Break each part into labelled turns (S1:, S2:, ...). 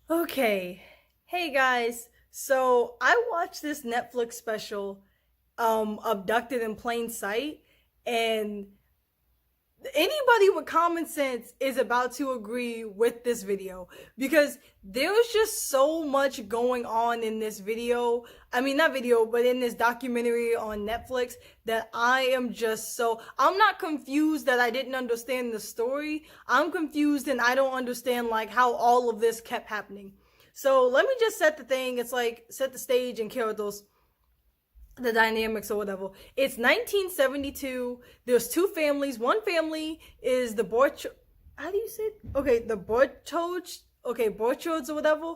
S1: Okay. Hey guys. So I watched this Netflix special, Abducted in Plain Sight, and anybody with common sense is about to agree with this video because there's just so much going on in this video. I mean, not video, but in this documentary on Netflix that I'm not confused that I didn't understand the story. I'm confused and I don't understand like how all of this kept happening. So let me just set the thing. It's like set the stage and characters, the dynamics or whatever. It's 1972. There's two families. One family is the Borch. How do you say it? Okay, the Borchos. Okay, Borchos or whatever.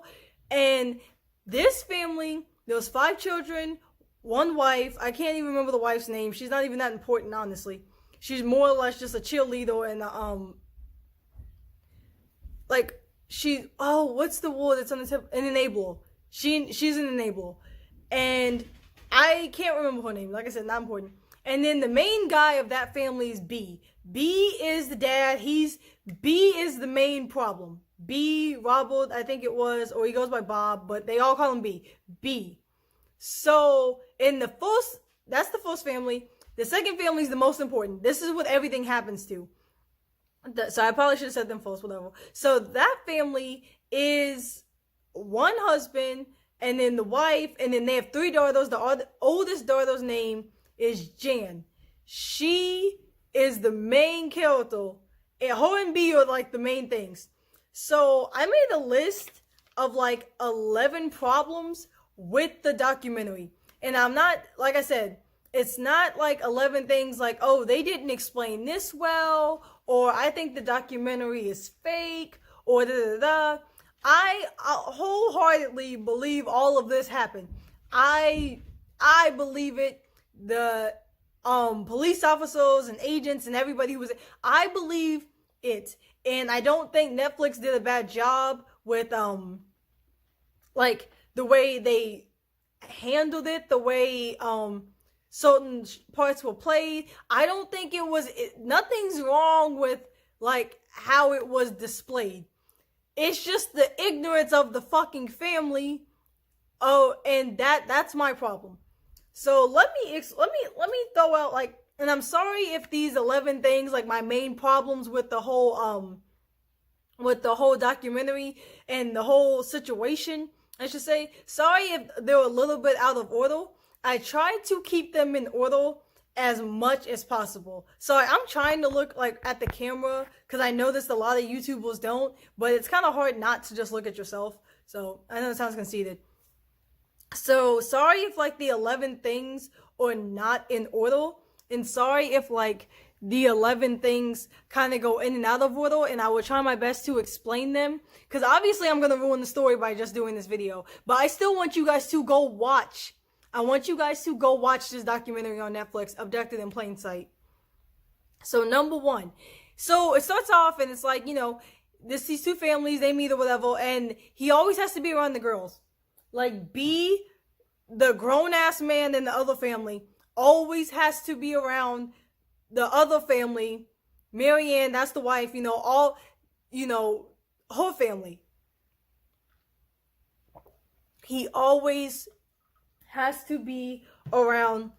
S1: And this family, there's five children, one wife. I can't even remember the wife's name. She's not even that important, honestly. She's more or less just a cheerleader and like what's the word that's on the tip? An enabler. She's an enabler, and I can't remember her name. Like I said, not important. And then the main guy of that family is B. B is the dad. B is the main problem. B, Robert, I think it was, or he goes by Bob, but they all call him B. B. So that's the first family. The second family is the most important. This is what everything happens to. So I probably should have said them first, whatever. So that family is one husband, and then the wife, and then they have three daughters. The oldest daughter's name is Jan. She is the main character. And her and B are like the main things. So I made a list of like 11 problems with the documentary. And I'm not, like I said, it's not like 11 things like, oh, they didn't explain this well, or I think the documentary is fake, or da da da. I wholeheartedly believe all of this happened. I believe it. The police officers and agents and everybody who was, I believe it. And I don't think Netflix did a bad job with like the way they handled it, the way certain parts were played. I don't think nothing's wrong with like how it was displayed. It's just the ignorance of the fucking family. Oh, and that's my problem. So let me throw out like, and I'm sorry if these 11 things, like my main problems with the whole documentary and the whole situation, I should say, sorry if they're a little bit out of order. I tried to keep them in order as much as possible. So I'm trying to look like at the camera because I noticed a lot of YouTubers don't, but it's kind of hard not to just look at yourself. So I know it sounds conceited. So sorry if like the 11 things are not in order, and sorry if like the 11 things kind of go in and out of order, and I will try my best to explain them because obviously I'm going to ruin the story by just doing this video, but I still want you guys to go watch. I want you guys to go watch this documentary on Netflix, Abducted in Plain Sight. So number one. So it starts off and it's like, these two families, they meet or whatever, and he always has to be around the girls. Like B, the grown-ass man in the other family, always has to be around the other family. Marianne, that's the wife, her family. He always has to be around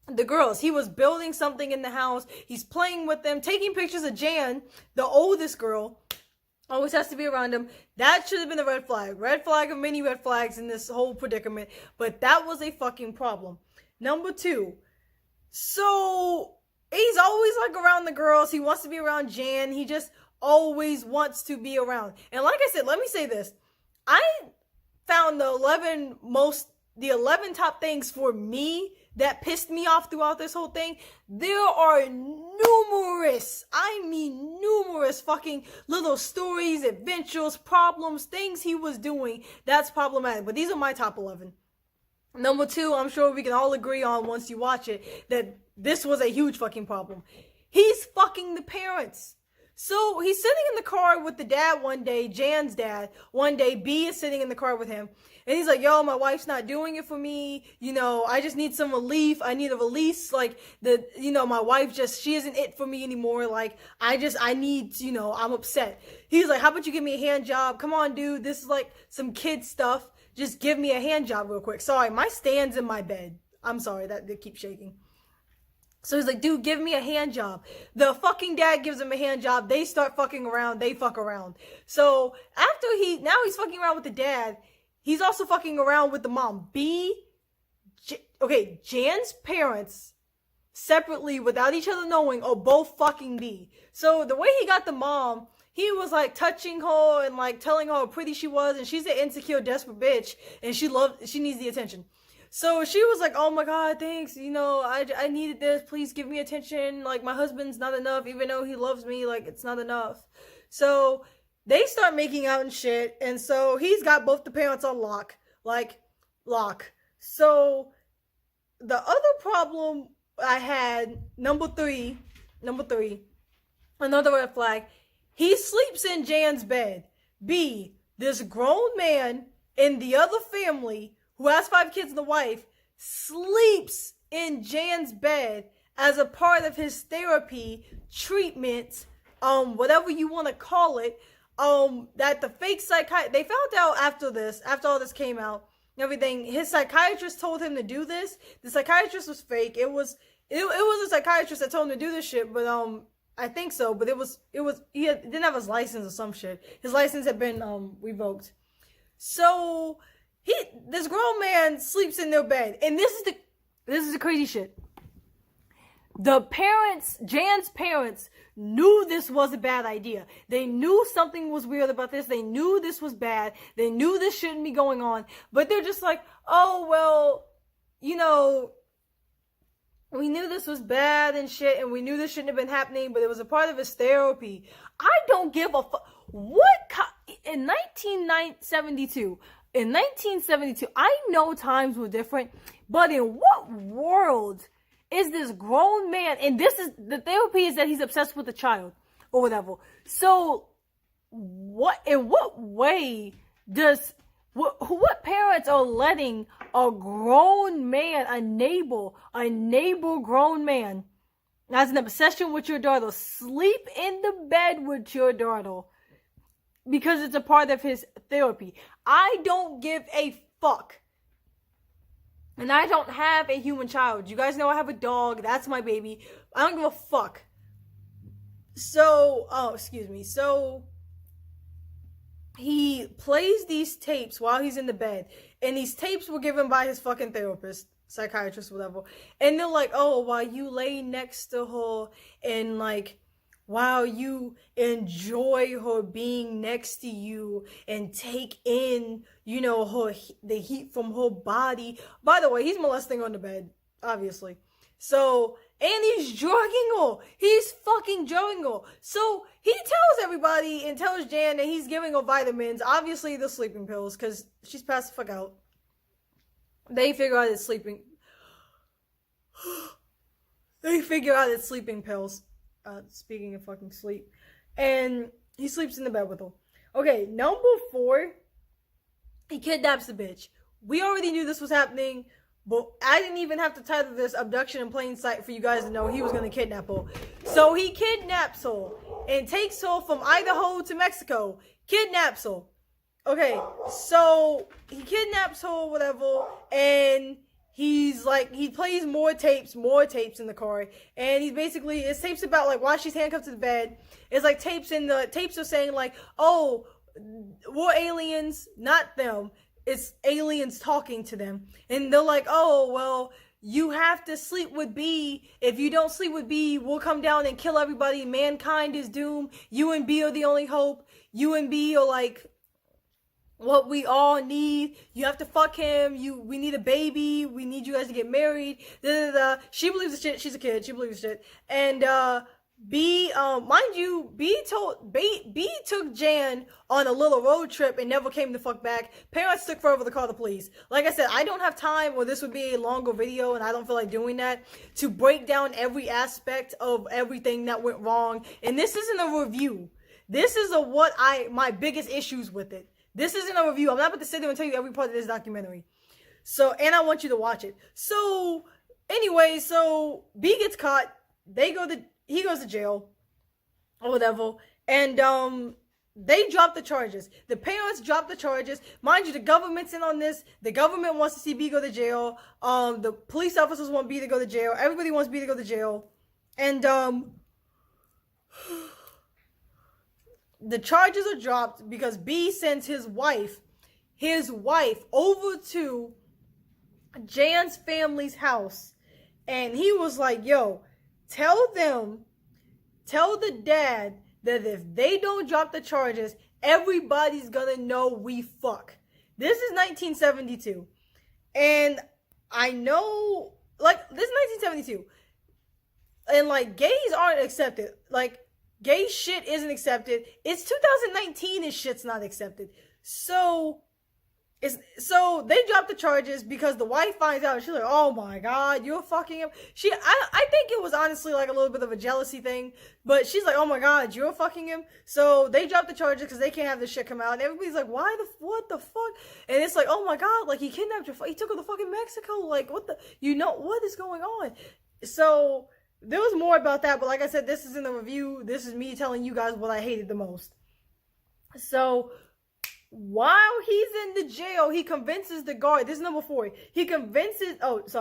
S1: the girls. He was building something in the house. He's playing with them, taking pictures of Jan, the oldest girl. Always has to be around him. That should have been a red flag. Red flag of many red flags in this whole predicament. But that was a fucking problem. Number two. So he's always like around the girls. He wants to be around Jan. He just always wants to be around. And like I said, let me say this. I found the 11 top things for me that pissed me off throughout this whole thing. There are numerous fucking little stories, adventures, problems, things he was doing that's problematic. But these are my top 11. Number two, I'm sure we can all agree on once you watch it, that this was a huge fucking problem. He's fucking the parents. So he's sitting in the car with the dad one day, Jan's dad. One day, B is sitting in the car with him. And he's like, yo, my wife's not doing it for me. You know, I just need some relief. I need a release. Like, my wife she isn't it for me anymore. Like, I need, I'm upset. He's like, how about you give me a hand job? Come on, dude. This is like some kid stuff. Just give me a hand job real quick. Sorry, my stand's in my bed. I'm sorry, that keeps shaking. So he's like, dude, give me a hand job. The fucking dad gives him a hand job. They start fucking around. They fuck around. So after now he's fucking around with the dad. He's also fucking around with the mom. Jan's parents, separately, without each other knowing, are both fucking B. So the way he got the mom, he was like touching her and like telling her how pretty she was, and she's an insecure, desperate bitch, and she needs the attention. So she was like, oh my god, thanks, I needed this, please give me attention, like my husband's not enough, even though he loves me, like it's not enough. So they start making out and shit, and so he's got both the parents on lock. So the other problem I had, number three, another red flag, he sleeps in Jan's bed. B, this grown man in the other family who has 5 kids and a wife sleeps in Jan's bed as a part of his therapy, treatment, whatever you want to call it, that the fake psychiatrist, they found out after all this came out, everything, his psychiatrist told him to do this. The psychiatrist was fake. It was a psychiatrist that told him to do this shit, but, I think so, but he didn't have his license or some shit. His license had been, revoked. So, this grown man sleeps in their bed, and this is the crazy shit. Jan's parents knew this was a bad idea. They knew something was weird about this. They knew this was bad. They knew this shouldn't be going on. But they're just like, oh, well, we knew this was bad and shit, and we knew this shouldn't have been happening, but it was a part of his therapy. I don't give a fuck. In 1972, I know times were different, but in what world is this grown man, and the therapy is that he's obsessed with the child or whatever. So in what way what parents are letting a grown man, a neighbor grown man, as an obsession with your daughter, sleep in the bed with your daughter because it's a part of his therapy? I don't give a fuck. And I don't have a human child. You guys know I have a dog. That's my baby. I don't give a fuck. So he plays these tapes while he's in the bed. And these tapes were given by his fucking therapist, psychiatrist, whatever. And they're like, oh, while you lay next to her and like, while you enjoy her being next to you and take in, the heat from her body. By the way, he's molesting on the bed, obviously. So, and he's drugging her. He's fucking drugging her. So, he tells everybody and tells Jan that he's giving her vitamins. Obviously, the sleeping pills, because she's passed the fuck out. They figure out it's sleeping. Pills. Speaking of fucking sleep. And he sleeps in the bed with her. Okay, number 4. He kidnaps the bitch. We already knew this was happening, but I didn't even have to title this Abduction in Plain Sight for you guys to know he was going to kidnap her. So he kidnaps her and takes her from Idaho to Mexico. Kidnaps her. Okay, so he kidnaps her, whatever, and he's like, he plays more tapes in the car, and it's tapes about like why she's handcuffed to the bed. It's like tapes are saying like, oh, we're aliens, not them. It's aliens talking to them. And they're like, oh, well, you have to sleep with B. If you don't sleep with B, we'll come down and kill everybody. Mankind is doomed. You and B are the only hope. You and B are like what we all need. You have to fuck him. We need a baby. We need you guys to get married. Da, da, da. She believes the shit. She's a kid. She believes the shit. And Mind you, B took Jan on a little road trip and never came the fuck back. Parents took forever to call the police. Like I said, I don't have time, or this would be a longer video, and I don't feel like doing that, to break down every aspect of everything that went wrong. And this isn't a review. This is my biggest issues with it. This isn't a review. I'm not about to sit there and tell you every part of this documentary. So, and I want you to watch it. So, anyway, so B gets caught. He goes to jail or whatever, and they drop the charges. The parents drop the charges. Mind you, the government's in on this. The government wants to see B go to jail. The police officers want B to go to jail. Everybody wants B to go to jail. And the charges are dropped because B sends his wife over to Jan's family's house, and he was like, yo, tell the dad that if they don't drop the charges, everybody's gonna know we fuck. This is 1972. And I know, like, this is 1972. And, like, gays aren't accepted. Like, gay shit isn't accepted. It's 2019 and shit's not accepted. So they dropped the charges because the wife finds out. She's like, oh my god, you're fucking him. I think it was honestly like a little bit of a jealousy thing, but she's like, oh my god, you're fucking him. So they dropped the charges because they can't have this shit come out, and everybody's like, what the fuck? And it's like, oh my god, like, he kidnapped he took her to fucking Mexico, like, what is going on? So there was more about that, but like I said, this isn't a review. This is me telling you guys what I hated the most. So while he's in the jail, he convinces the guard. This is number 4.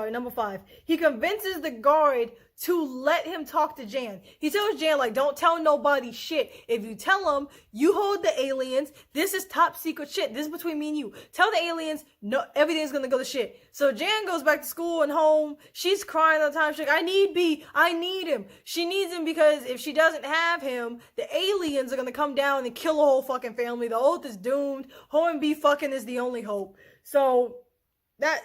S1: Number 5. He convinces the guard to let him talk to Jan. He tells Jan, like, don't tell nobody shit. If you tell them, you hold the aliens. This is top secret shit. This is between me and you. Tell the aliens, no, everything's gonna go to shit. So Jan goes back to school and home. She's crying all the time. She's like, I need B. I need him. She needs him because if she doesn't have him, the aliens are gonna come down and kill the whole fucking family. The Earth is doomed. Her and B fucking is the only hope. So that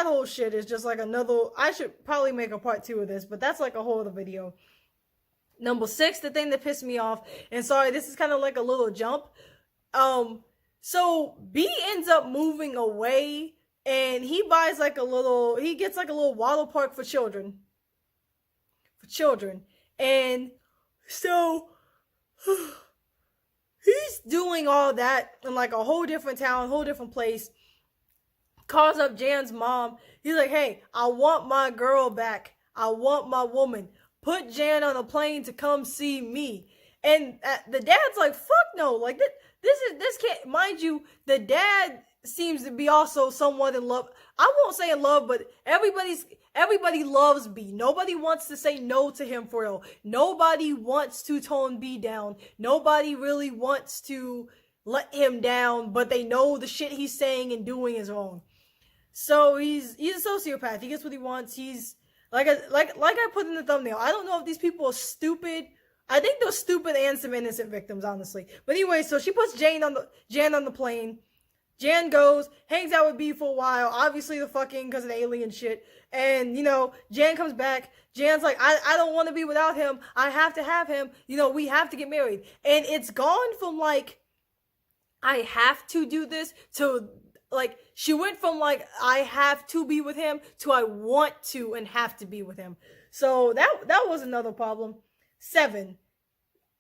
S1: whole shit is just like another. I should probably make a part 2 of this, but that's like a whole other video. Number 6, the thing that pissed me off, and sorry, this is kind of like a little jump. So B ends up moving away, and he gets like a little water park for children. And so he's doing all that in like a whole different town, whole different place. Calls up Jan's mom. He's like, hey, I want my girl back. I want my woman. Put Jan on a plane to come see me. And the dad's like, fuck no. Like, this can't, mind you, the dad seems to be also somewhat in love. I won't say in love, but everybody loves B. Nobody wants to say no to him for real. Nobody wants to tone B down. Nobody really wants to let him down, but they know the shit he's saying and doing is wrong. So he's a sociopath. He gets what he wants. He's like I put in the thumbnail. I don't know if these people are stupid. I think they're stupid and some innocent victims, honestly. But anyway, so she puts Jan on the plane. Jan goes, hangs out with B for a while. Obviously, the fucking because of the alien shit. And Jan comes back. Jan's like, I don't want to be without him. I have to have him. We have to get married. And it's gone from like, I have to do this to like, she went from like, I have to be with him to I want to and have to be with him. So that was another problem. 7,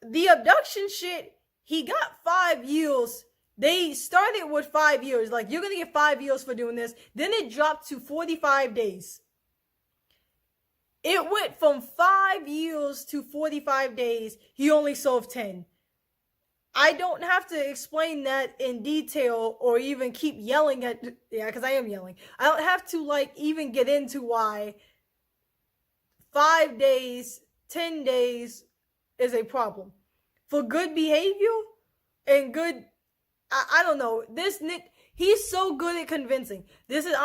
S1: the abduction shit, he got 5 years. They started with 5 years. Like, you're going to get 5 years for doing this. Then it dropped to 45 days. It went from 5 years to 45 days. He only served 10. I don't have to explain that in detail or even keep yelling at, because I am yelling. I don't have to like even get into why 5 days, 10 days is a problem. For good behavior and good, I don't know, this Nick, he's so good at convincing. This is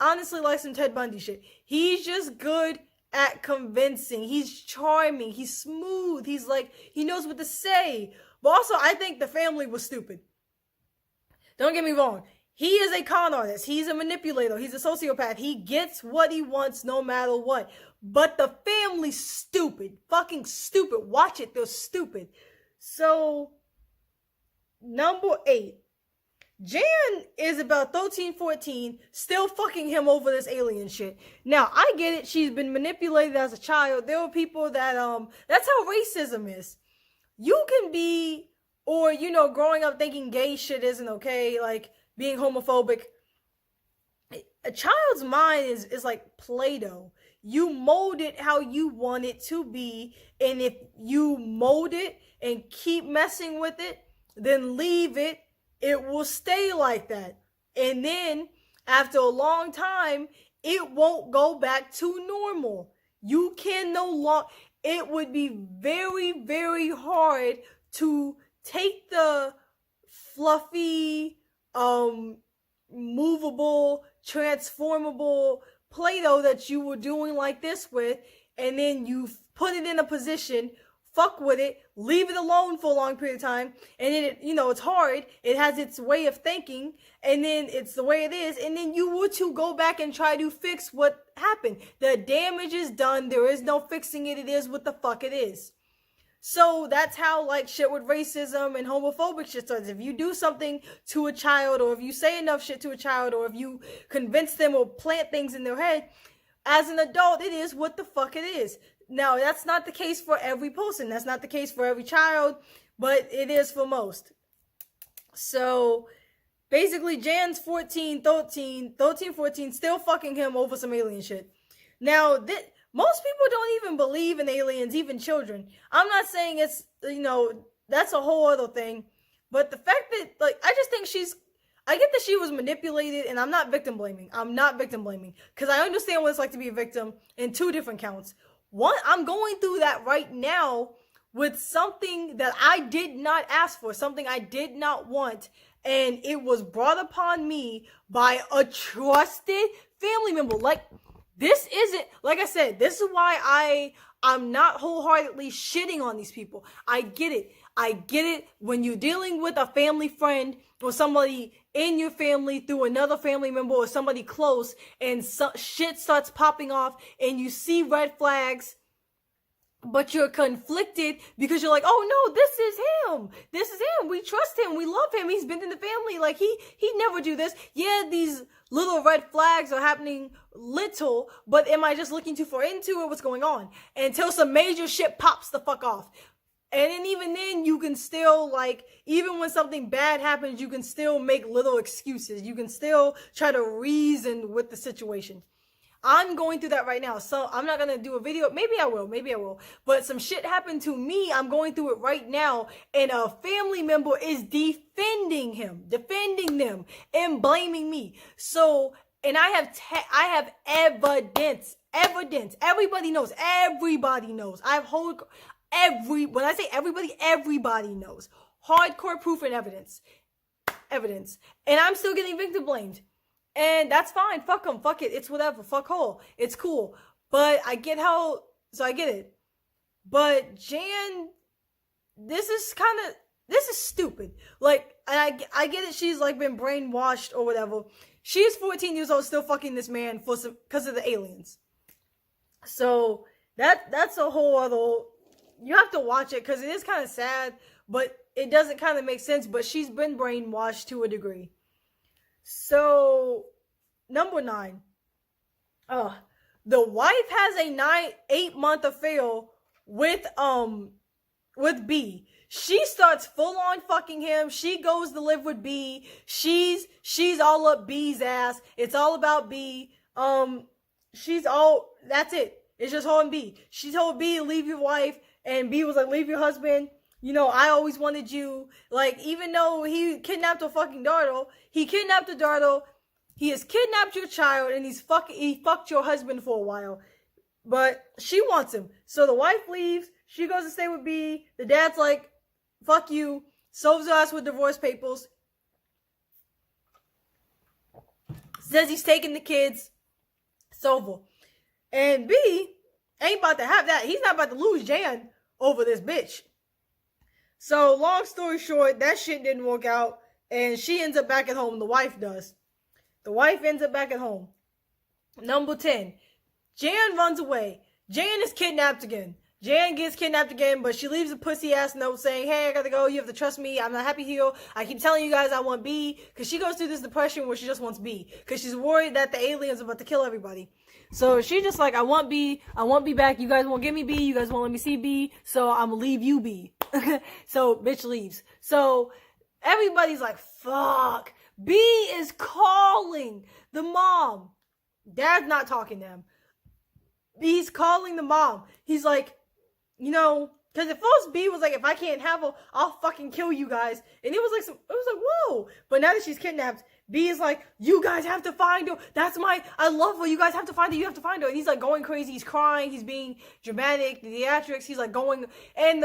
S1: honestly like some Ted Bundy shit. He's just good at convincing. He's charming. He's smooth. He's like, he knows what to say. But also, I think the family was stupid. Don't get me wrong. He is a con artist. He's a manipulator. He's a sociopath. He gets what he wants no matter what. But the family's stupid. Fucking stupid. Watch it. They're stupid. So, number 8. Jan is about 13, 14, still fucking him over this alien shit. Now, I get it. She's been manipulated as a child. There are people that, that's how racism is. You can be, or, you know, growing up thinking gay shit isn't okay, like being homophobic. A child's mind is like Play-Doh. You mold it how you want it to be, and if you mold it and keep messing with it, then leave it, it will stay like that. And then, after a long time, it won't go back to normal. You can no longer, it would be very, very hard to take the fluffy, movable, transformable Play-Doh that you were doing like this with, and then you put it in a position, fuck with it, leave it alone for a long period of time, and then it, you know, it's hard, it has its way of thinking, and then it's the way it is, and then you were to go back and try to fix what happened. The damage is done, there is no fixing it, it is what the fuck it is. So that's how, like, shit with racism and homophobic shit starts. If you do something to a child, or if you say enough shit to a child, or if you convince them or plant things in their head, as an adult, it is what the fuck it is. Now, that's not the case for every person. That's not the case for every child, but it is for most. So, basically, Jan's 14, 14, still fucking him over some alien shit. Now, most people don't even believe in aliens, even children. I'm not saying it's, you know, that's a whole other thing. But the fact that, like, I just think I get that she was manipulated, and I'm not victim blaming. I'm not victim blaming. Because I understand what it's like to be a victim in 2 different counts. One, I'm going through that right now with something that I did not ask for, something I did not want. And it was brought upon me by a trusted family member. Like, this isn't, like I said, this is why I'm not wholeheartedly shitting on these people. I get it. I get it when you're dealing with a family friend or somebody in your family through another family member or somebody close, and shit starts popping off and you see red flags, but you're conflicted because you're like, oh no, this is him. This is him. We trust him. We love him. He's been in the family. Like, he never do this. Yeah, these little red flags are happening little, but am I just looking too far into it? What's going on? Until some major shit pops the fuck off. And then even then, you can still, like, even when something bad happens, you can still make little excuses. You can still try to reason with the situation. I'm going through that right now. So I'm not going to do a video. Maybe I will. But some shit happened to me. I'm going through it right now. And a family member is defending them, and blaming me. So, and I have evidence. Everybody knows. When I say everybody knows. Hardcore proof and evidence. And I'm still getting victim blamed. And that's fine. Fuck them. Fuck it. It's whatever. Fuck hole. It's cool. But I get it. But Jan, this is stupid. Like, and I get it. She's like been brainwashed or whatever. She's 14 years old, still fucking this man because of the aliens. So that's a whole other. You have to watch it because it is kind of sad, but it doesn't kind of make sense. But she's been brainwashed to a degree. So, number 9. The wife has a 8-month affair with B. She starts full on fucking him. She goes to live with B. She's all up B's ass. It's all about B. That's it. It's just her and B. She told B to leave your wife, and B was like, leave your husband. You know, I always wanted you. Like, even though he kidnapped her fucking daughter, he kidnapped the daughter. He has kidnapped your child, and he fucked your husband for a while. But she wants him. So the wife leaves. She goes to stay with B. The dad's like, fuck you. Solves her ass with divorce papers. Says he's taking the kids. It's over. And B ain't about to have that. He's not about to lose Jan over this bitch. So, long story short, that shit didn't work out. And she ends up back at home. The wife does. The wife ends up back at home. Number 10. Jan runs away. Jan is kidnapped again. Jan gets kidnapped again, but she leaves a pussy-ass note saying, hey, I gotta go. You have to trust me. I'm not happy here. I keep telling you guys I want B. Because she goes through this depression where she just wants B. Because she's worried that the aliens are about to kill everybody. So she's just like, I want B. I want B back. You guys won't give me B. You guys won't let me see B. So I'm gonna leave you B. So bitch leaves. So everybody's like, fuck. B is calling the mom. Dad's not talking to him. B's calling the mom. He's like, you know, because at first B was like, if I can't have her, I'll fucking kill you guys. And it was like, whoa. But now that she's kidnapped, B is like, you guys have to find her. I love her. You guys have to find her. You have to find her. And he's like going crazy. He's crying. He's being dramatic. The theatrics. He's like going, and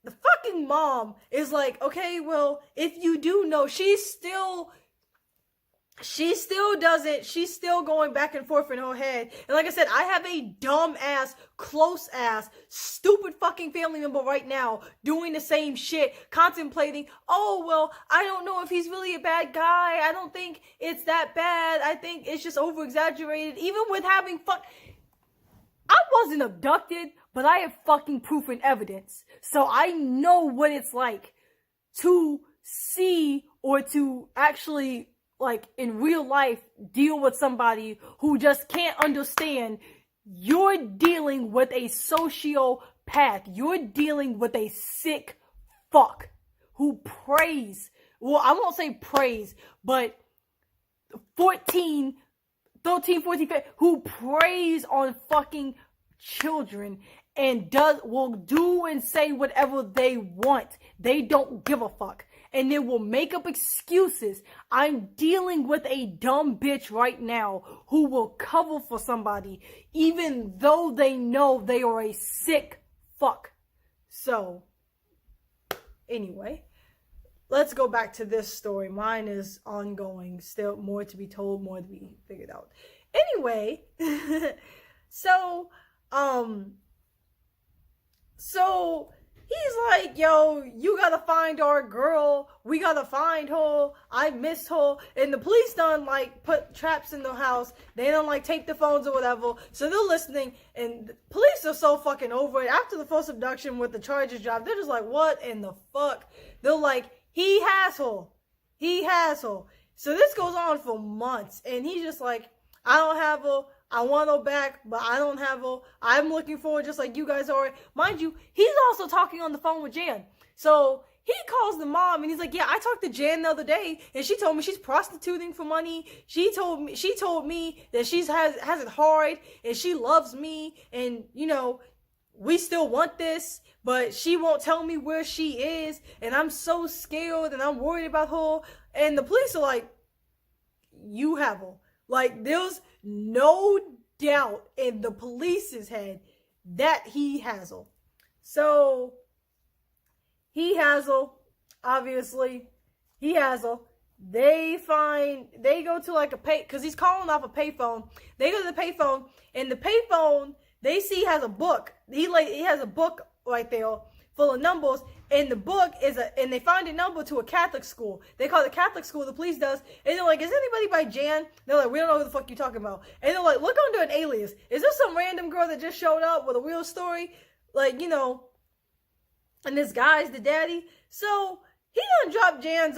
S1: the fucking mom is like, okay, well, if you do know, she's still going back and forth in her head. And like I said, I have a dumb ass, close ass, stupid fucking family member right now doing the same shit, contemplating, oh, well, I don't know if he's really a bad guy. I don't think it's that bad. I think it's just over exaggerated. Even with having I wasn't abducted, but I have fucking proof and evidence. So I know what it's like to see or to actually, like, in real life, deal with somebody who just can't understand. You're dealing with a sociopath. You're dealing with a sick fuck who prays. Well, I won't say prays, but 13, 14, 15, who preys on fucking children and will do and say whatever they want. They don't give a fuck. And they will make up excuses. I'm dealing with a dumb bitch right now who will cover for somebody even though they know they are a sick fuck. So, anyway, let's go back to this story. Mine is ongoing. Still more to be told, more to be figured out. Anyway, so he's like, yo, you gotta find our girl. We gotta find her. I miss her. And the police done, like, put traps in the house. They done, like, tape the phones or whatever. So they're listening. And the police are so fucking over it. After the first abduction with the charges dropped, they're just like, what in the fuck? They're like, he has her. He has her. So this goes on for months. And he's just like, I don't have her. I want her back, but I don't have her. I'm looking for her just like you guys are. Mind you, he's also talking on the phone with Jan. So he calls the mom and he's like, yeah, I talked to Jan the other day and she told me she's prostituting for money. She told me that she has it hard and she loves me and, you know, we still want this, but she won't tell me where she is and I'm so scared and I'm worried about her. And the police are like, you have her. Like, there's no doubt in the police's head that he has her. So, he has her. Obviously, he has her. They go to like because he's calling off a payphone. They go to the payphone, and the payphone, they see has a book. He has a book right there full of numbers, and the book and they find a number to a Catholic school. They call it Catholic school, the police does, and they're like, is anybody by Jan? They're like, we don't know who the fuck you're talking about. And they're like, look under an alias. Is this some random girl that just showed up with a real story? Like, you know, and this guy's the daddy. So he done dropped Jan's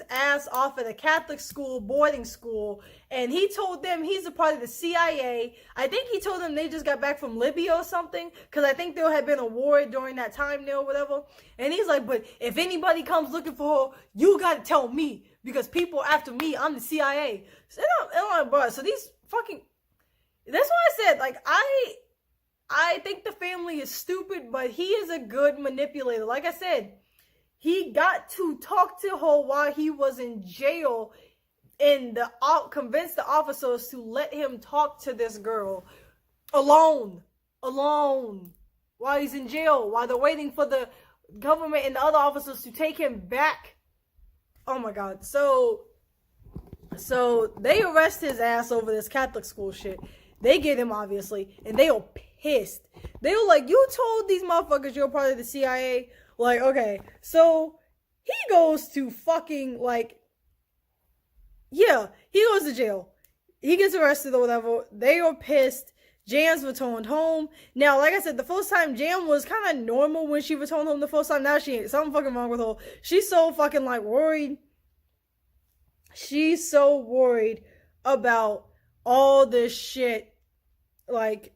S1: ass off at a Catholic school, boarding school, and he told them he's a part of the CIA. I think he told them they just got back from Libya or something, because I think there had been a war during that time there or whatever. And he's like, but if anybody comes looking for her, you gotta tell me, because people after me, I'm the CIA. So, bro, so these fucking, that's why I said, like, I think the family is stupid, but he is a good manipulator. Like I said, he got to talk to her while he was in jail and convinced the officers to let him talk to this girl alone, while he's in jail, while they're waiting for the government and the other officers to take him back. Oh my God. So they arrest his ass over this Catholic school shit. They get him, obviously, and they are pissed. They were like, you told these motherfuckers you're part of the CIA? Like, okay. So He goes to fucking, like, yeah, he goes to jail. He gets arrested or whatever. They are pissed. Jan's returned home. Now, like I said, the first time Jan was kind of normal when she returned home the first time. Now she ain't. Something fucking wrong with her. She's so fucking, like, worried. She's so worried about all this shit. Like,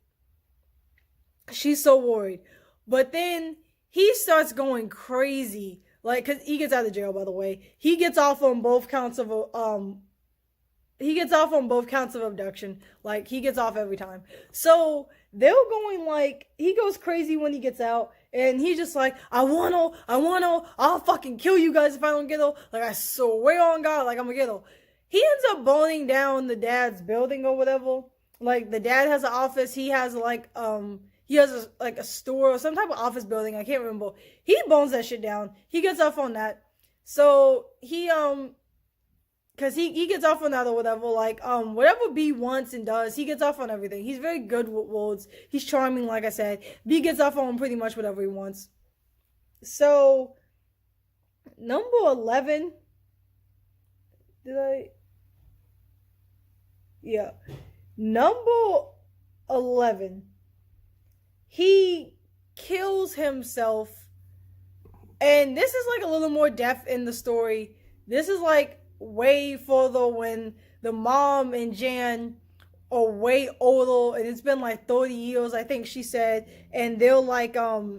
S1: she's so worried. But then he starts going crazy. Like, cause he gets out of jail, by the way. He gets off on both counts of abduction. Like, he gets off every time. So they're going, like, he goes crazy when he gets out. And he's just like, I want her. I'll fucking kill you guys if I don't get her. Like, I swear on God, like, I'm gonna get her. He ends up burning down the dad's building or whatever. Like, the dad has an office. He has, like, a store or some type of office building. I can't remember. He burns that shit down. He gets off on that. So he, cause he gets off on that or whatever. Like, whatever B wants and does, he gets off on everything. He's very good with words. He's charming, like I said. B gets off on pretty much whatever he wants. So, number 11. Yeah. Number 11. He kills himself. And this is like a little more depth in the story. This is like way further when the mom and Jan are way older. And it's been like 30 years, I think she said. And they're like, because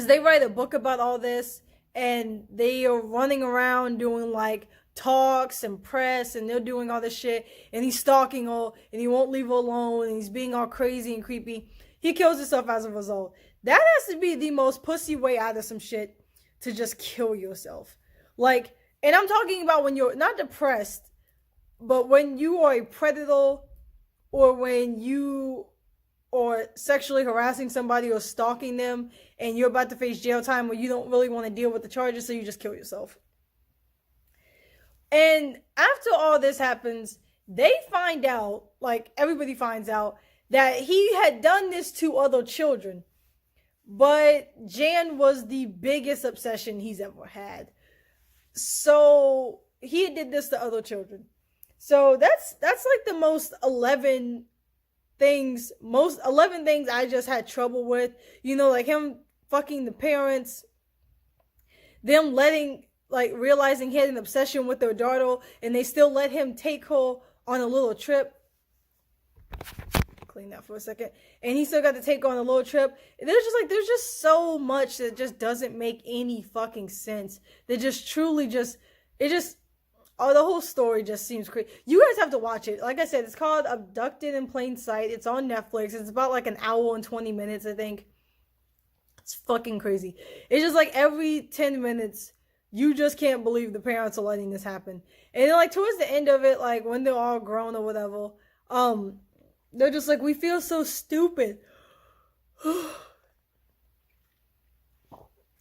S1: they write a book about all this. And they are running around doing like talks and press, and they're doing all this shit, and he's stalking her, and he won't leave her alone, and he's being all crazy and creepy. He kills himself as a result. That has to be the most pussy way out of some shit, to just kill yourself. Like, and I'm talking about when you're not depressed, but when you are a predator, or when you are sexually harassing somebody or stalking them, and you're about to face jail time, where you don't really want to deal with the charges, so you just kill yourself. And after all this happens, they find out, like everybody finds out, that he had done this to other children. But Jan was the biggest obsession he's ever had. So he did this to other children. So that's like the most 11 things I just had trouble with. You know, like him fucking the parents, them realizing he had an obsession with their daughter, and they still let him take her on a little trip. Clean that for a second. And he still got to take her on a little trip. There's just so much that just doesn't make any fucking sense. That just truly the whole story just seems crazy. You guys have to watch it. Like I said, it's called Abducted in Plain Sight. It's on Netflix. It's about like an hour and 20 minutes, I think. It's fucking crazy. It's just like every 10 minutes, you just can't believe the parents are letting this happen. And then, like, towards the end of it, like, when they're all grown or whatever, they're just like, we feel so stupid.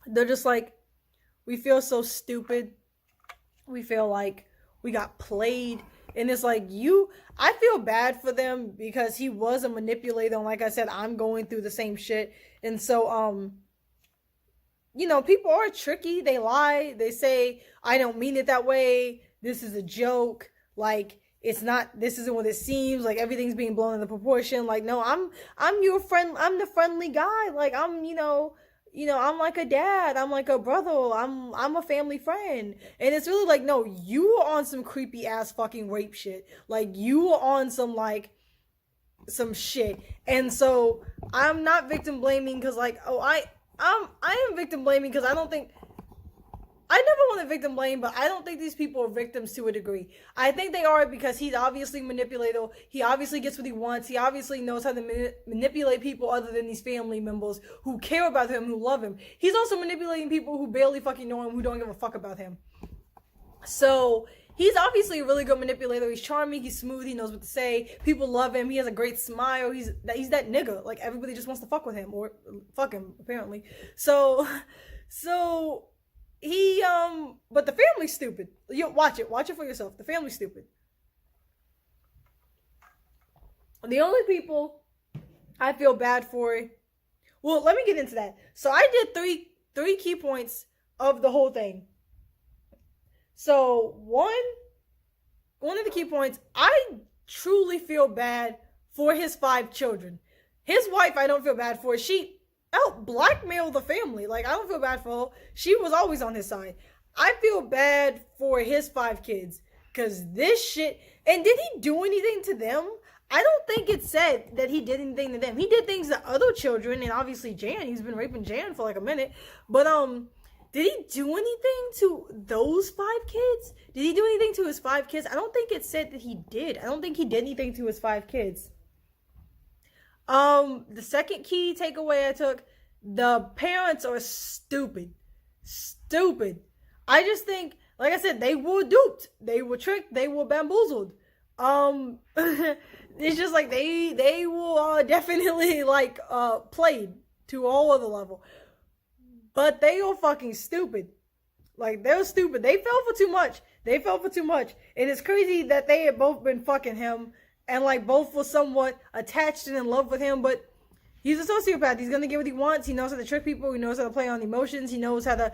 S1: They're just like, we feel so stupid. We feel like we got played. And it's like, I feel bad for them because he was a manipulator. And like I said, I'm going through the same shit. And so, you know, people are tricky. They lie. They say, I don't mean it that way. This is a joke. Like, this isn't what it seems. Like, everything's being blown into proportion. Like, no, I'm your friend. I'm the friendly guy. Like, I'm, you know, I'm like a dad. I'm like a brother. I'm a family friend. And it's really like, no, you are on some creepy ass fucking rape shit. Like, you are on some shit. And so I'm not victim blaming because, like, I am victim blaming because I never want to victim blame, but I don't think these people are victims to a degree. I think they are because he's obviously manipulative. He obviously gets what he wants. He obviously knows how to manipulate people other than these family members who care about him, who love him. He's also manipulating people who barely fucking know him, who don't give a fuck about him. So he's obviously a really good manipulator. He's charming. He's smooth. He knows what to say. People love him. He has a great smile. He's that nigga. Like, everybody just wants to fuck with him or fuck him, apparently. So he, but the family's stupid. You watch it for yourself. The family's stupid. The only people I feel bad for, well, let me get into that. So I did three key points of the whole thing. So one of the key points, I truly feel bad for his 5 children. His wife, I don't feel bad for. She out blackmailed the family. Like, I don't feel bad for her. She was always on his side. I feel bad for his 5 kids. Because this shit... And did he do anything to them? I don't think it said that he did anything to them. He did things to other children, and obviously Jan. He's been raping Jan for like a minute. But, did he do anything to those 5 kids? Did he do anything to his 5 kids? I don't think it said that he did. I don't think he did anything to his 5 kids. The second key takeaway I took, the parents are stupid. Stupid. I just think, like I said, they were duped. They were tricked. They were bamboozled. It's just like they were definitely like played to a whole other level. But they are fucking stupid. Like, they're stupid. They fell for too much. They fell for too much. And it's crazy that they had both been fucking him. And, like, both were somewhat attached and in love with him. But he's a sociopath. He's gonna get what he wants. He knows how to trick people. He knows how to play on emotions. He knows what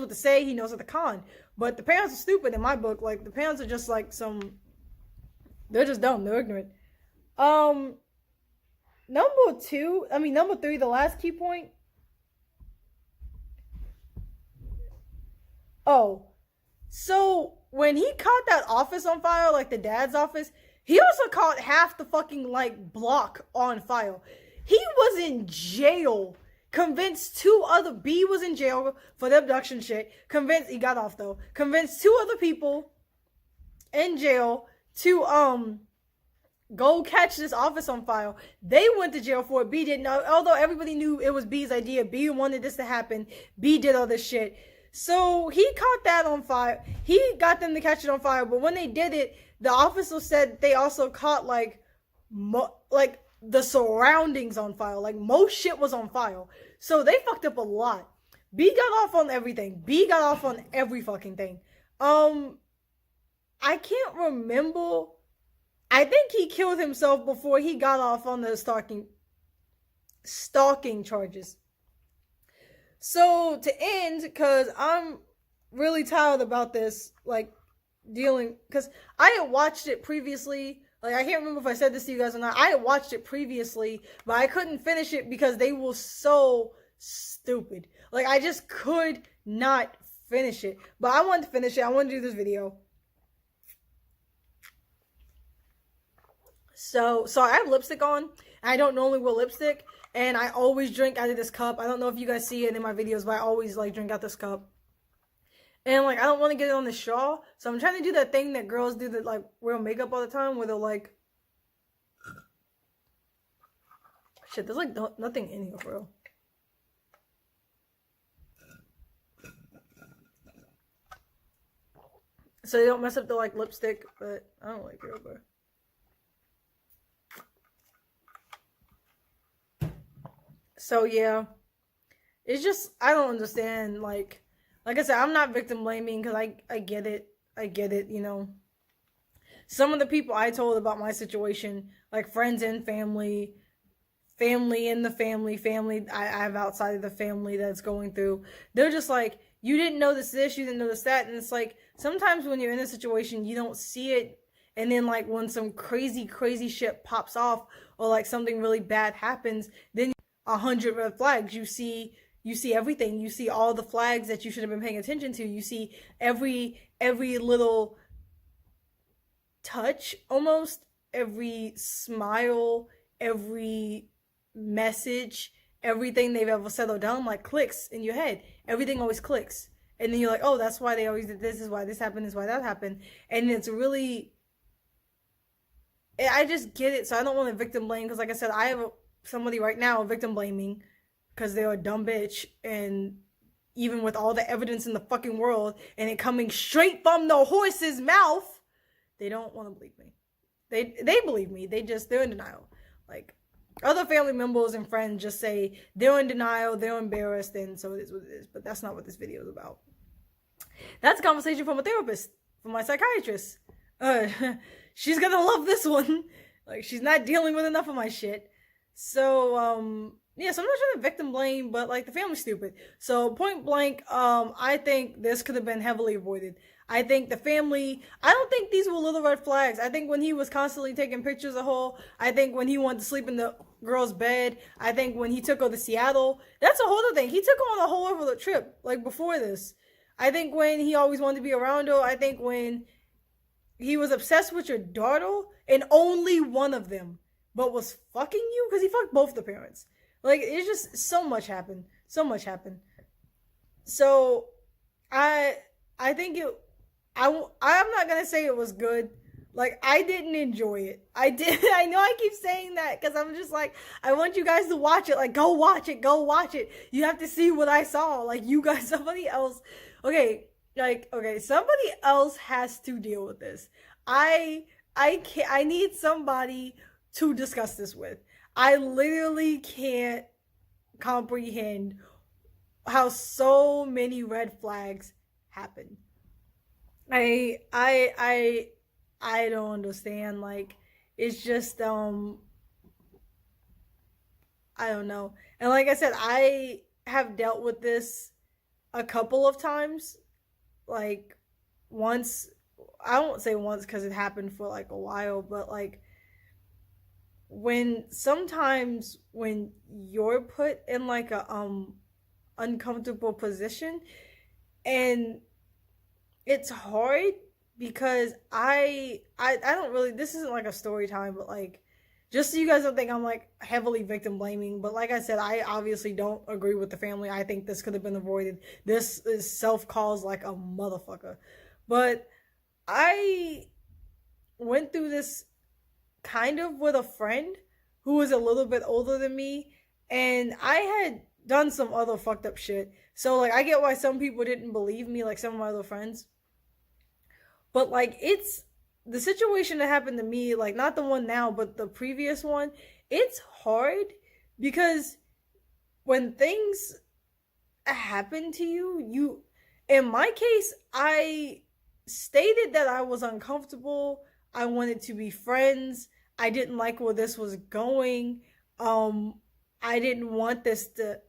S1: to say. He knows how to con. But the parents are stupid in my book. Like, the parents are just, like, they're just dumb. They're ignorant. Number 3, the last key point. Oh, so when he caught that office on fire, like the dad's office, he also caught half the fucking, like, block on fire. He was in jail. Convinced B was in jail for the abduction shit. He got off though. Convinced 2 other people in jail to, go catch this office on fire. They went to jail for it. B didn't know. Although everybody knew it was B's idea. B wanted this to happen. B did all this shit. So he caught that on fire. He got them to catch it on fire. But when they did it, the officer said they also caught like the surroundings on fire. Like, most shit was on fire. So they fucked up a lot. B got off on everything. B got off on every fucking thing. I can't remember. I think he killed himself before he got off on the stalking charges. So, to end, because I'm really tired about this, like, because I had watched it previously. Like, I can't remember if I said this to you guys or not. I had watched it previously, but I couldn't finish it because they were so stupid. Like, I just could not finish it. But I wanted to finish it. I wanted to do this video. So I have lipstick on. I don't normally wear lipstick. And I always drink out of this cup. I don't know if you guys see it in my videos, but I always, like, drink out this cup. And, like, I don't want to get it on the straw. So I'm trying to do that thing that girls do that, like, wear makeup all the time. Where they're, like... Shit, there's, like, nothing in here, bro. So they don't mess up the, like, lipstick. But I don't like it, bro. So, yeah, it's just, I don't understand, like I said, I'm not victim blaming, because I get it, you know. Some of the people I told about my situation, like friends and family in the family I have outside of the family that's going through, they're just like, you didn't notice this, you didn't notice that, and it's like, sometimes when you're in a situation, you don't see it, and then, like, when some crazy shit pops off, or, like, something really bad happens, then 100 red flags. You see everything. You see all the flags that you should have been paying attention to. You see every little touch, almost every smile, every message, everything they've ever said or done, like, clicks in your head. Everything always clicks, and then you're like, oh, that's why they always did this. Is why this happened. Is why that happened. And it's really, I just get it. So I don't want to victim blame, because, like I said, I have somebody right now victim blaming because they're a dumb bitch, and even with all the evidence in the fucking world and it coming straight from the horse's mouth, they don't want to believe me. They believe me. They're in denial. Like, other family members and friends just say they're in denial, they're embarrassed, and so it is what it is. But that's not what this video is about. That's a conversation from a therapist, from my psychiatrist. She's gonna love this one. Like, she's not dealing with enough of my shit. So, Yeah, so I'm not trying to victim blame, but like the family's stupid. So point blank, I think this could have been heavily avoided. I think the family. I don't think these were little red flags. I think when he was constantly taking pictures of her. I think when he wanted to sleep in the girl's bed. I think when he took her to Seattle. That's a whole other thing. He took her on a whole other trip like before this. I think when he always wanted to be around her. I think when he was obsessed with your daughter and only one of them, but was fucking you because he fucked both the parents. Like it's just so much happened. So much happened. So I I think it I'm not gonna say it was good. Like I didn't enjoy it. I did. I know I keep saying that because I'm just like I want you guys to watch it. Like go watch it. Go watch it. You have to see what I saw. Like you guys, somebody else. Okay, like okay, somebody else has to deal with this. I I can't. I need somebody to discuss this with. I literally can't comprehend how so many red flags happen. I I I I don't understand. Like it's just I don't know. And like I said, I have dealt with this a couple of times. Like once I won't say once because it happened for like a while, but like when sometimes when you're put in like a uncomfortable position and it's hard because I don't really this isn't like a story time but like just so you guys don't think I'm like heavily victim blaming but like I said I obviously don't agree with the family. I think this could have been avoided. This is self-caused like a motherfucker. But I went through this kind of with a friend who was a little bit older than me and I had done some other fucked up shit. So like I get why some people didn't believe me like some of my other friends. But like it's the situation that happened to me, like not the one now, but the previous one, it's hard because when things happen to you, you in my case, I stated that I was uncomfortable. I wanted to be friends. I didn't like where this was going. Um I didn't want this to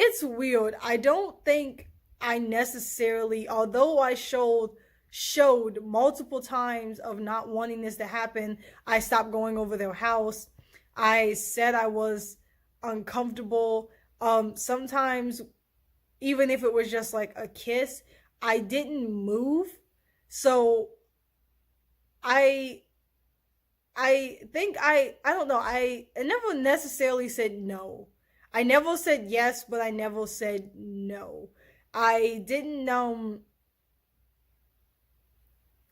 S1: it's weird. I don't think I necessarily, although I showed multiple times of not wanting this to happen. I stopped going over their house. I said I was uncomfortable. Sometimes even if it was just like a kiss, I didn't move. So I I think I don't know. I never necessarily said no. I never said yes, but I never said no. I didn't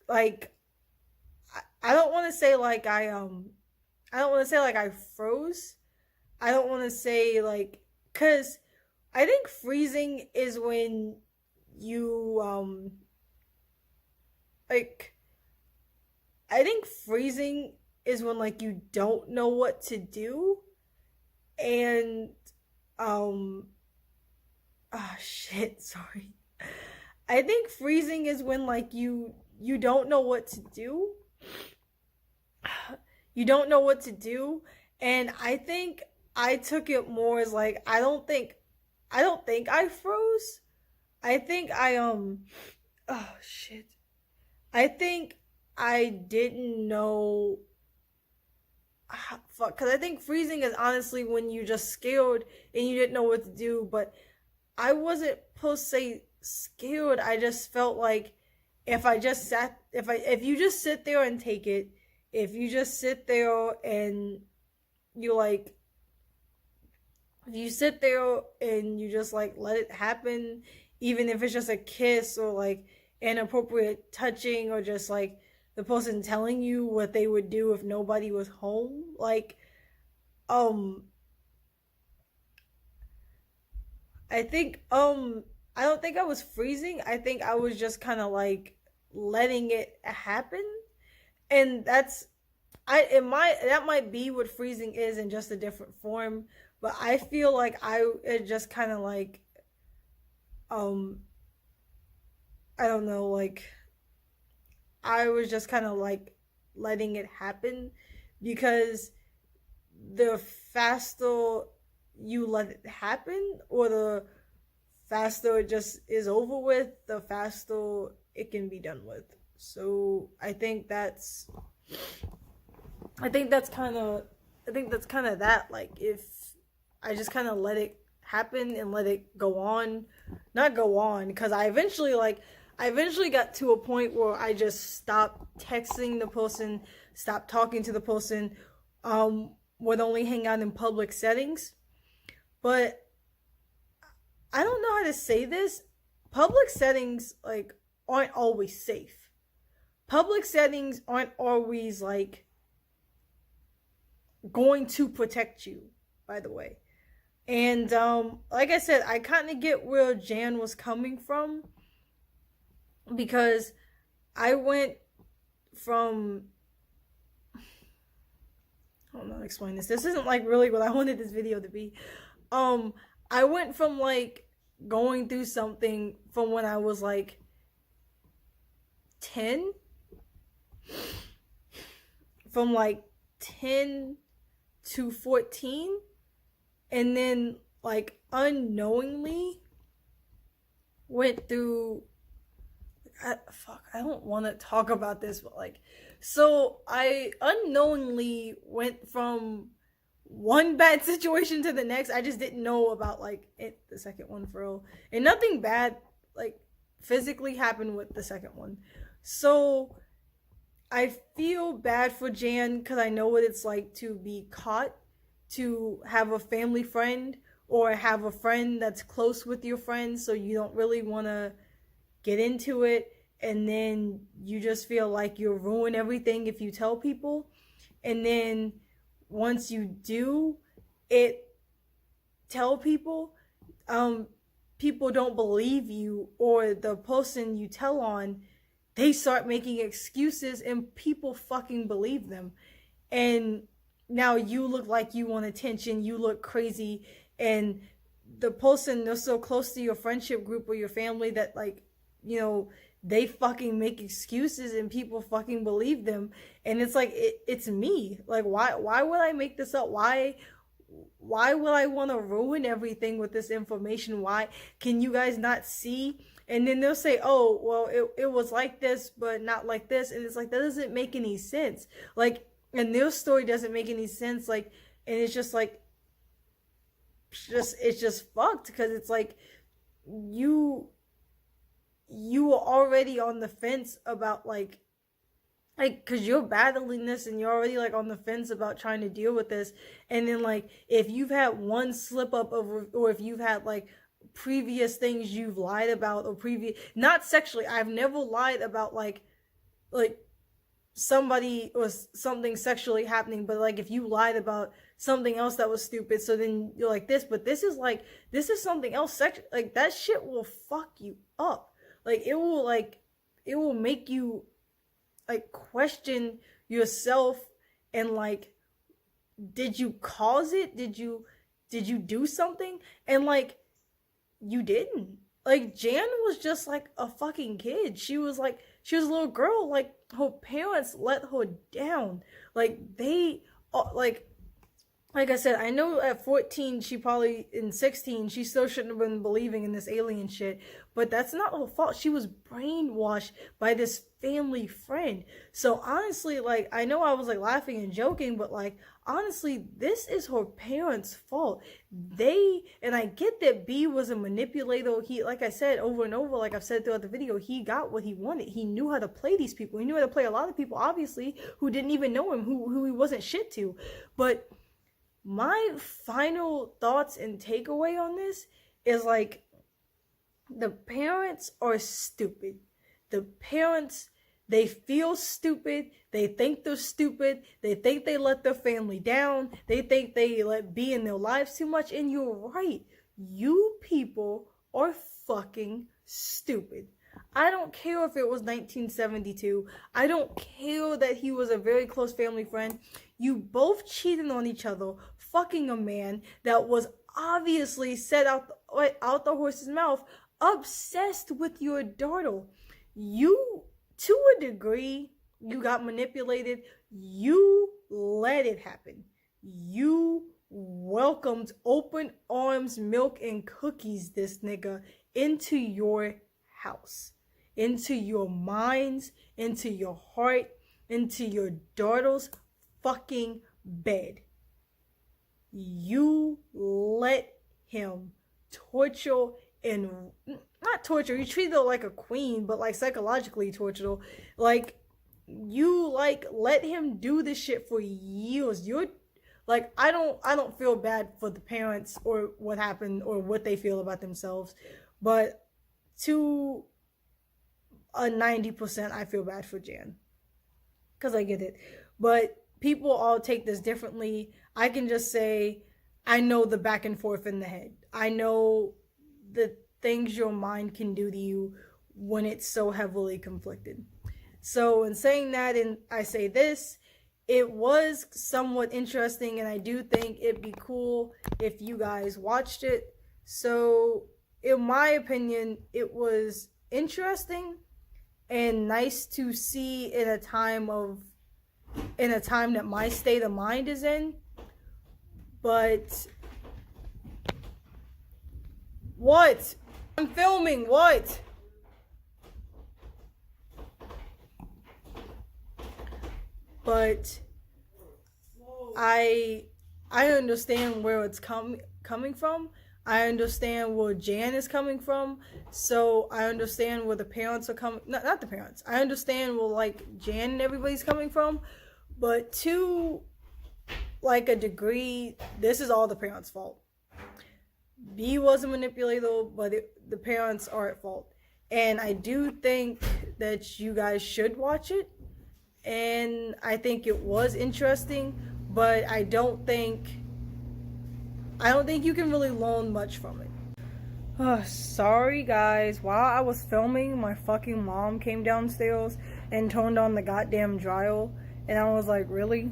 S1: like I don't want to say like I don't want to say like I froze. I don't want to say like cuz I think freezing is when you like I think freezing is when like you don't know what to do and um shit, sorry. I think freezing is when like you don't know what to do. You don't know what to do and I think I took it more as like I don't think I froze. I think I oh shit. I think I didn't know fuck cuz I think freezing is honestly when you just scared and you didn't know what to do, but I wasn't per se scared. I just felt like if you just sit there and take it, if you just sit there and you like if you sit there and you just like let it happen, even if it's just a kiss or like inappropriate touching or just like the person telling you what they would do if nobody was home, like um I think I don't think I was freezing. I think I was just kind of like letting it happen. And that's I it might that might be what freezing is in just a different form, but I feel like I it just kind of like um I don't know, like I was just kind of like letting it happen because the faster you let it happen, or the faster it just is over with, the faster it can be done with. So I think that's kind of that. Like, if I just kind of let it happen and let it go on, not go on, because I eventually got to a point where I just stopped texting the person, stopped talking to the person, would only hang out in public settings. But I don't know how to say this. Public settings, like, aren't always safe. Public settings aren't always, like, going to protect you, by the way. And like I said, I kind of get where Jan was coming from, because I went from, I don't know how to explain this. This isn't like really what I wanted this video to be. I went from like going through something from when I was like 10, from like 10 to 14, and then like unknowingly went through, I don't want to talk about this, but like, so I unknowingly went from one bad situation to the next. I just didn't know about like the second one for real, and nothing bad like physically happened with the second one. So I feel bad for Jan, because I know what it's like to be caught, to have a family friend or have a friend that's close with your friends, so you don't really want to get into it, and then you just feel like you'll ruin everything if you tell people. And then once you do tell people, people don't believe you, or the person you tell on, they start making excuses and people fucking believe them. And now you look like you want attention, you look crazy, and the person that's so close to your friendship group or your family that, like, you know, they fucking make excuses and people fucking believe them. And it's like, it's me. Like, why would I make this up? Why would I want to ruin everything with this information? Why can you guys not see? And then they'll say, oh, well, it was like this, but not like this. And it's like, that doesn't make any sense. Like, and their story doesn't make any sense. Like, and it's just like, it's just fucked, because it's like, you were already on the fence about like, because you're battling this and you're already like on the fence about trying to deal with this. And then like, if you've had one slip up of, or if you've had like previous things you've lied about, or not sexually, I've never lied about like somebody or something sexually happening, but like if you lied about something else that was stupid, so then you're like this, but this is something else, like that shit will fuck you up. Like, it will make you like question yourself, and like, did you cause it? Did you do something? And like, you didn't. Like, Jan was just like a fucking kid. She was a little girl. Like, her parents let her down. Like, they like I said, I know at 14, she probably, in 16, she still shouldn't have been believing in this alien shit, but that's not her fault. She was brainwashed by this family friend. So honestly, like, I know I was like laughing and joking, but like, honestly, this is her parents' fault. And I get that B was a manipulator. He, like I said over and over, like I've said throughout the video, he got what he wanted. He knew how to play these people. He knew how to play a lot of people, obviously, who didn't even know him, who he wasn't shit to. But my final thoughts and takeaway on this is like, the parents are stupid. The parents, they feel stupid. They think they're stupid. They think they let their family down. They think they let be in their lives too much. And you're right. You people are fucking stupid. I don't care if it was 1972. I don't care that he was a very close family friend. You both cheated on each other, fucking a man that was obviously set out the horse's mouth, obsessed with your daughter. You, to a degree, you got manipulated. You let it happen. You welcomed open arms, milk, and cookies this nigga into your house, into your minds, into your heart, into your daughter's fucking bed. You let him torture and not torture, you treated her like a queen, but like psychologically torture her. Like you like let him do this shit for years. You're like I don't feel bad for the parents or what happened or what they feel about themselves, but to a 90% I feel bad for Jan. Cause I get it. But people all take this differently. I can just say I know the back and forth in the head. I know the things your mind can do to you when it's so heavily conflicted. So in saying that, and I say this, it was somewhat interesting, and I do think it'd be cool if you guys watched it. So in my opinion, it was interesting and nice to see in a time that my state of mind is in. But what? I'm filming, what? But I understand where it's coming from. I understand where Jan is coming from. So I understand where the parents are coming. Not the parents. I understand where like Jan and everybody's coming from. But to like a degree, this is all the parents' fault. B was a manipulator, but the parents are at fault. And I do think that you guys should watch it. And I think it was interesting, but I don't think you can really learn much from it. Sorry guys, while I was filming, my fucking mom came downstairs and turned on the goddamn dryer, and I was like, really?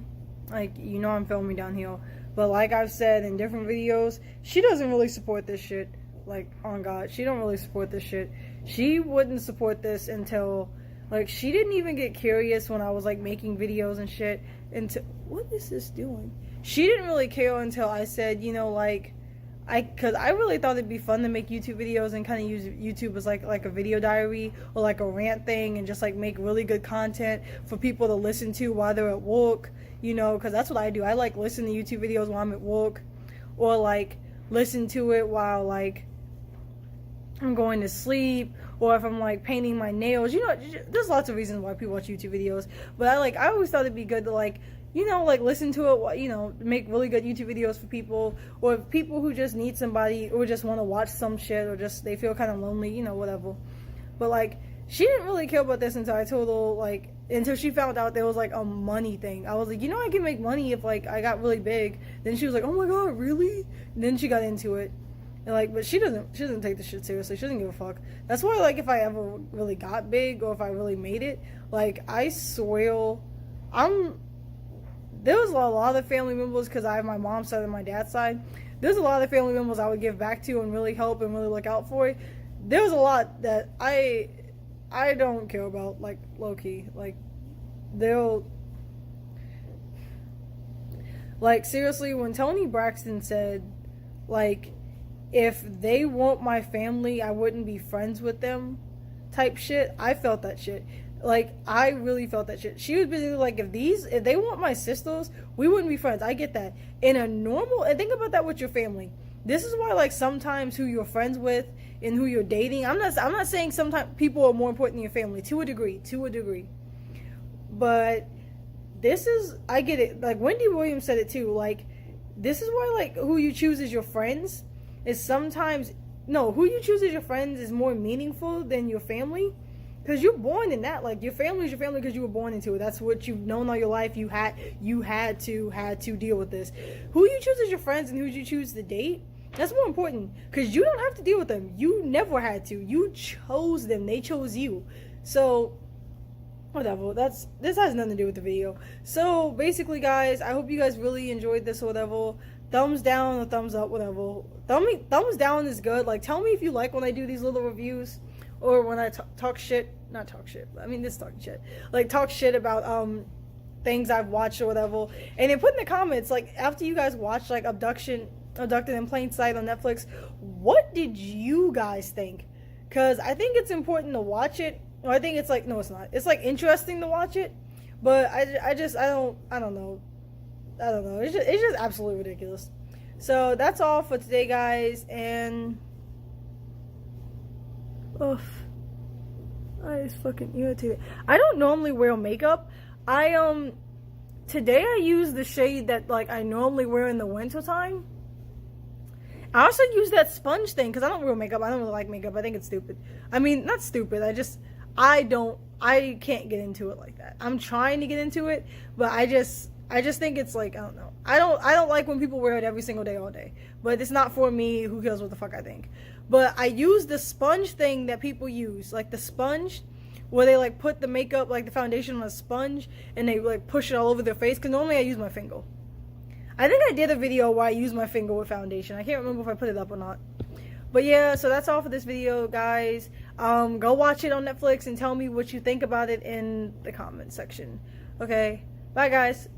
S1: Like, you know I'm filming down here. But like I've said in different videos, she doesn't really support this shit. Like, on God, she don't really support this shit. She wouldn't support this until, like, she didn't even get curious when I was like making videos and shit. Until, what is this doing? She didn't really care until I said, you know, like, cause I really thought it'd be fun to make YouTube videos and kind of use YouTube as like a video diary or like a rant thing, and just like make really good content for people to listen to while they're at work, you know, cause that's what I do. I like listen to YouTube videos while I'm at work, or like listen to it while like I'm going to sleep, or if I'm like painting my nails. You know, there's lots of reasons why people watch YouTube videos, but I always thought it'd be good to like, you know, like listen to it, you know, make really good YouTube videos for people, or people who just need somebody, or just want to watch some shit, or just they feel kind of lonely, you know, whatever. But like, she didn't really care about this until I told her, like, until she found out there was like a money thing. I was like, you know, I can make money if like I got really big. Then she was like, oh my god, really? And then she got into it. And like, but she doesn't take this shit seriously. She doesn't give a fuck. That's why, like, if I ever really got big, or if I really made it, like, I swear, there was a lot of family members, because I have my mom's side and my dad's side. There's a lot of family members I would give back to and really help and really look out for. There's a lot that I don't care about, like, low-key. Like, like, seriously, when Toni Braxton said, like, if they weren't my family, I wouldn't be friends with them, type shit, I felt that shit. Like, I really felt that shit. She was basically like, if they weren't my sisters, we wouldn't be friends. I get that. In a normal, and think about that with your family. This is why, like, sometimes who you're friends with and who you're dating, I'm not saying sometimes people are more important than your family, to a degree. But this is, I get it. Like, Wendy Williams said it too. Like, this is why, like, who you choose as your friends is sometimes, no, who you choose as your friends is more meaningful than your family. Because you're born in that. Like, your family is your family because you were born into it. That's what you've known all your life. You had to deal with this. Who you choose as your friends and who you choose to date, that's more important. Because you don't have to deal with them. You never had to. You chose them. They chose you. So, whatever. This has nothing to do with the video. So, basically, guys, I hope you guys really enjoyed this or whatever. Thumbs down or thumbs up, whatever. Thumbs down is good. Like, tell me if you like when I do these little reviews, or when I talk shit. Not talk shit, I mean, this talking shit. Like, talk shit about things I've watched or whatever, and then put in the comments, like, after you guys watch like Abducted in Plain Sight on Netflix, what did you guys think? Because I think it's important to watch it. Or I think it's like, no, it's not. It's like interesting to watch it, but I don't know. It's just absolutely ridiculous. So that's all for today, guys, and ugh, I is fucking irritated. I don't normally wear makeup. Today I used the shade that like I normally wear in the winter time. I also use that sponge thing because I don't wear makeup. I don't really like makeup. I think it's stupid. I mean, not stupid. I can't get into it like that. I'm trying to get into it, but I just think it's like, I don't know. I don't like when people wear it every single day, all day. But it's not for me. Who cares what the fuck I think? But I use the sponge thing that people use, like the sponge, where they like put the makeup, like the foundation on a sponge, and they like push it all over their face. Because normally I use my finger. I think I did a video where I used my finger with foundation. I can't remember if I put it up or not. But yeah, so that's all for this video, guys. Go watch it on Netflix and tell me what you think about it in the comment section. Okay, bye guys.